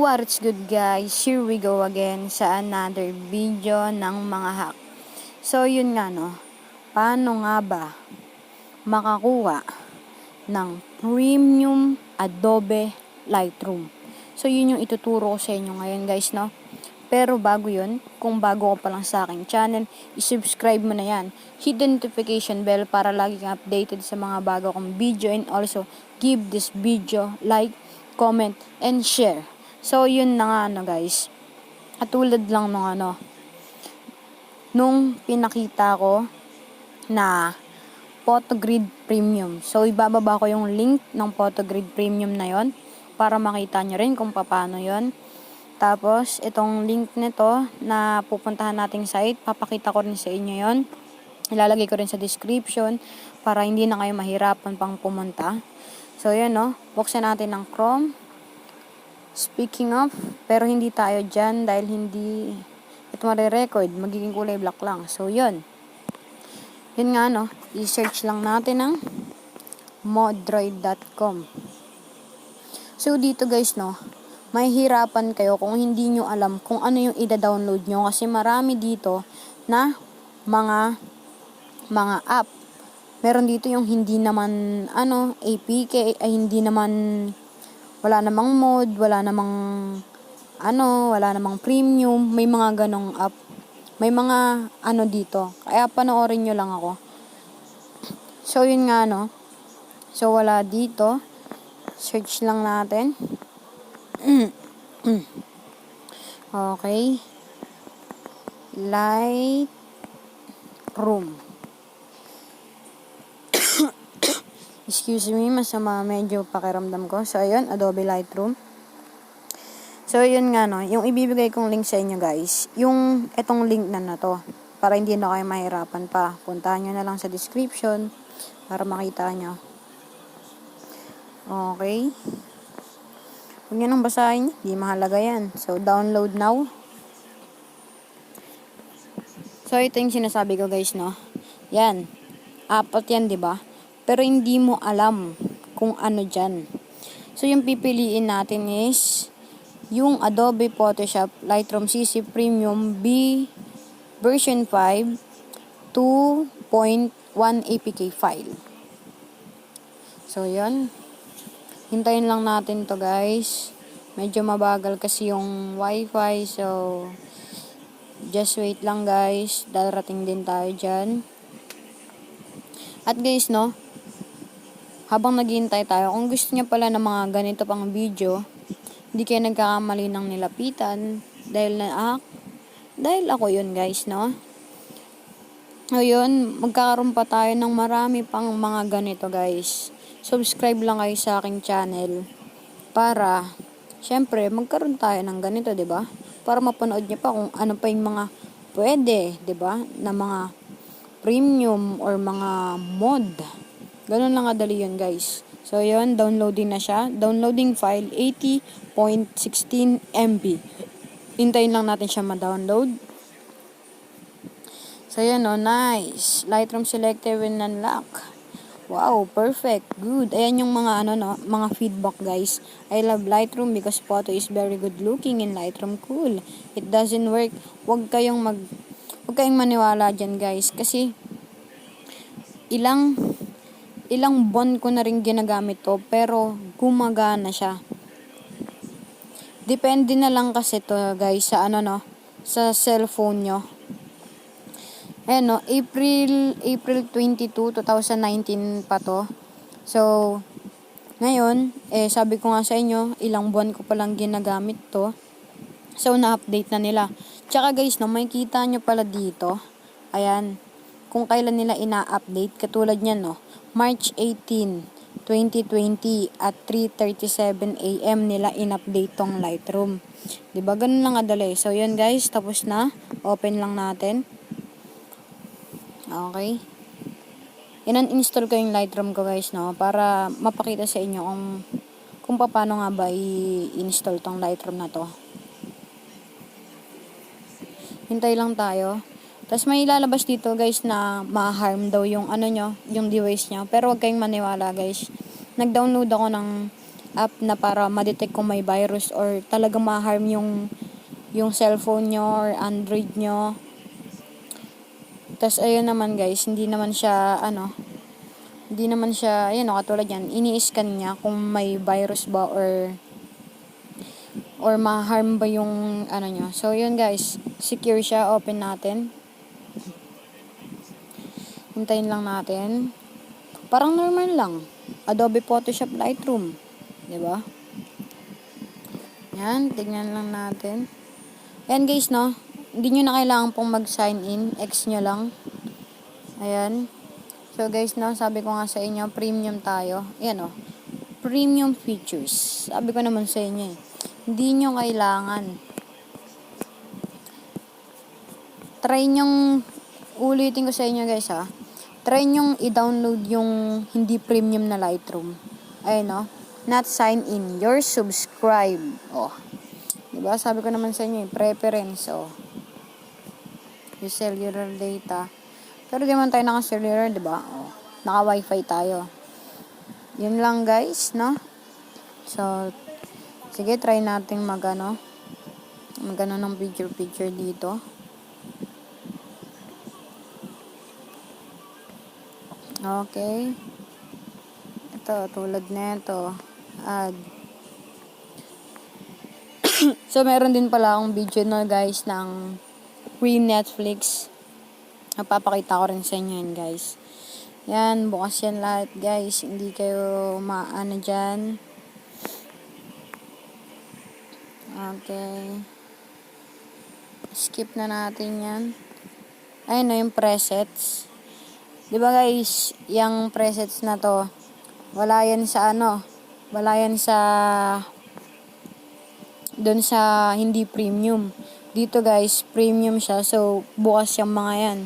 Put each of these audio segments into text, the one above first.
What is good guys, here we go again sa another video ng mga hack. So yun nga no, paano nga ba makakuha ng premium Adobe Lightroom? So yun yung ituturo ko sa inyo ngayon guys no. Pero bago yun, kung bago ka pa lang sa aking channel, isubscribe mo na yan. Hit the notification bell para lagi kang updated sa mga bago kong video, and also give this video like, comment, and share. So, yun na nga guys. Katulad lang nung pinakita ko na PhotoGrid Premium. So, ibababa ko yung link ng PhotoGrid Premium na yon para makita nyo rin kung paano yon. Tapos, itong link nito na pupuntahan nating site, papakita ko rin sa inyo yon. Ilalagay ko rin sa description para hindi na kayo mahirapan pang pumunta. So, yun buksan natin ng Chrome. Speaking of, pero hindi tayo dyan dahil hindi ito marirecord, magiging kulay black lang. So, yun. Yun nga i-search lang natin ang modroid.com. So, dito guys may hirapan kayo kung hindi nyo alam kung ano yung ida-download nyo kasi marami dito na mga app. Meron dito yung hindi naman APK, ay hindi naman wala namang mode, wala namang premium, may mga ganong app. May mga dito. Kaya panoorin nyo lang ako. So, yun nga So, wala dito. Search lang natin. Okay. Lightroom. Excuse me, masama medyo pakiramdam ko. So, ayun, Adobe Lightroom. So, yun nga yung ibibigay kong link sa inyo guys, yung etong link na to, para hindi na kayo mahirapan pa. Puntahan nyo na lang sa description para makita nyo. Okay. Huwag nyo nang basahin, di mahalaga yan. So, download now. So, ito yung sinasabi ko guys Yan. Apat yan, diba? Pero hindi mo alam kung ano dyan. So, yung pipiliin natin is yung Adobe Photoshop Lightroom CC Premium B version 5 2.1 APK file. So, yun. Hintayin lang natin to guys. Medyo mabagal kasi yung wifi. So, just wait lang guys. Darating din tayo dyan. At guys habang naghihintay tayo, kung gusto niya pala ng mga ganito pang video, hindi kayo nagkakamali ng nilapitan, dahil ako yun guys Ngayon, magkakaroon pa tayo ng marami pang mga ganito guys. Subscribe lang kayo sa aking channel para, syempre, magkaroon tayo ng ganito, diba? Para mapanood niyo pa kung ano pa yung mga pwede, diba? Na mga premium or mga mod. Ganun lang kadali yun guys. So yun, downloading na siya. Downloading file 80.16 MB. Hintayin lang natin siya ma-download. So yun nice. Lightroom selected when unlock. Wow, perfect. Good. Ayan yung mga mga feedback guys. I love Lightroom because photo is very good looking in Lightroom. Cool. It doesn't work. Huwag kayong maniwala dyan guys kasi ilang buwan ko na rin ginagamit to pero gumagana siya. Depende na lang kasi to guys sa sa cellphone nyo. Ayan April 22, 2019 pa to. So, ngayon, sabi ko nga sa inyo, ilang buwan ko palang ginagamit to. So, na-update na nila. Tsaka guys may kita nyo pala dito. Ayan. Kung kailan nila ina-update. Katulad niyan March 18, 2020 at 3:37 AM nila in-update tong Lightroom. Diba? Ganun lang kadali. So, yun guys. Tapos na. Open lang natin. Okay. In-install ko yung Lightroom ko guys para mapakita sa inyo kung paano nga ba i-install tong Lightroom na to. Hintay lang tayo. Tapos may ilalabas dito guys na ma-harm daw yung yung device nyo. Pero huwag kayong maniwala guys. Nag-download ako ng app na para ma-detect kung may virus or talagang ma-harm yung cellphone nyo or Android nyo. Tas ayun naman guys, hindi naman siya ayun katulad yan, ini-scan niya kung may virus ba or ma-harm ba yung nyo. So yun guys, secure siya, open natin. Hintayin lang natin. Parang normal lang. Adobe Photoshop, Lightroom. 'Di ba? Yan, tignan lang natin. Ayan guys, no? Hindi nyo na kailangan pong mag-sign in. X nyo lang. Ayan. So guys, no? Sabi ko nga sa inyo, premium tayo. Ayan, oh. Premium features. Sabi ko naman sa inyo, eh. Hindi nyo kailangan. Try nyong, ulitin ko sa inyo guys, ha. Try nyong i-download yung hindi premium na Lightroom. Ayan, no? Not sign in. You're subscribe. Oh. Diba? Sabi ko naman sa inyo, preference, oh. Yung cellular data. Pero di man tayo naka-cellular, diba? Oh. Naka-wifi tayo. Yun lang, guys, no? So, sige, try natin magano ng picture dito. Okay. Ito, tulad nito. Add. So, meron din pala akong video na guys ng free Netflix. Napapakita ko rin sa inyo yan guys. Yan, bukas yan lahat guys. Hindi kayo maano dyan. Okay. Skip na natin yan. Ayun na yung presets. Diba guys, yung presets na to, wala yan sa wala yan sa doon sa hindi premium. Dito guys, premium siya. So, bukas yung mga yan.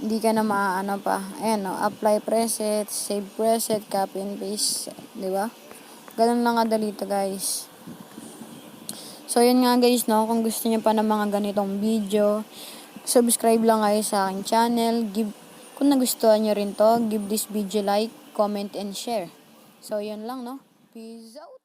Hindi ka na maaano pa. Ayan, no? Apply preset, save preset, copy and paste. Diba? Ganun lang kadali to guys. So, yun nga guys, no? Kung gusto niyo pa ng mga ganitong video, subscribe lang kayo sa aking channel. Kung nagustuhan nyo rin to, give this video like, comment, and share. So, yun lang, no? Peace out!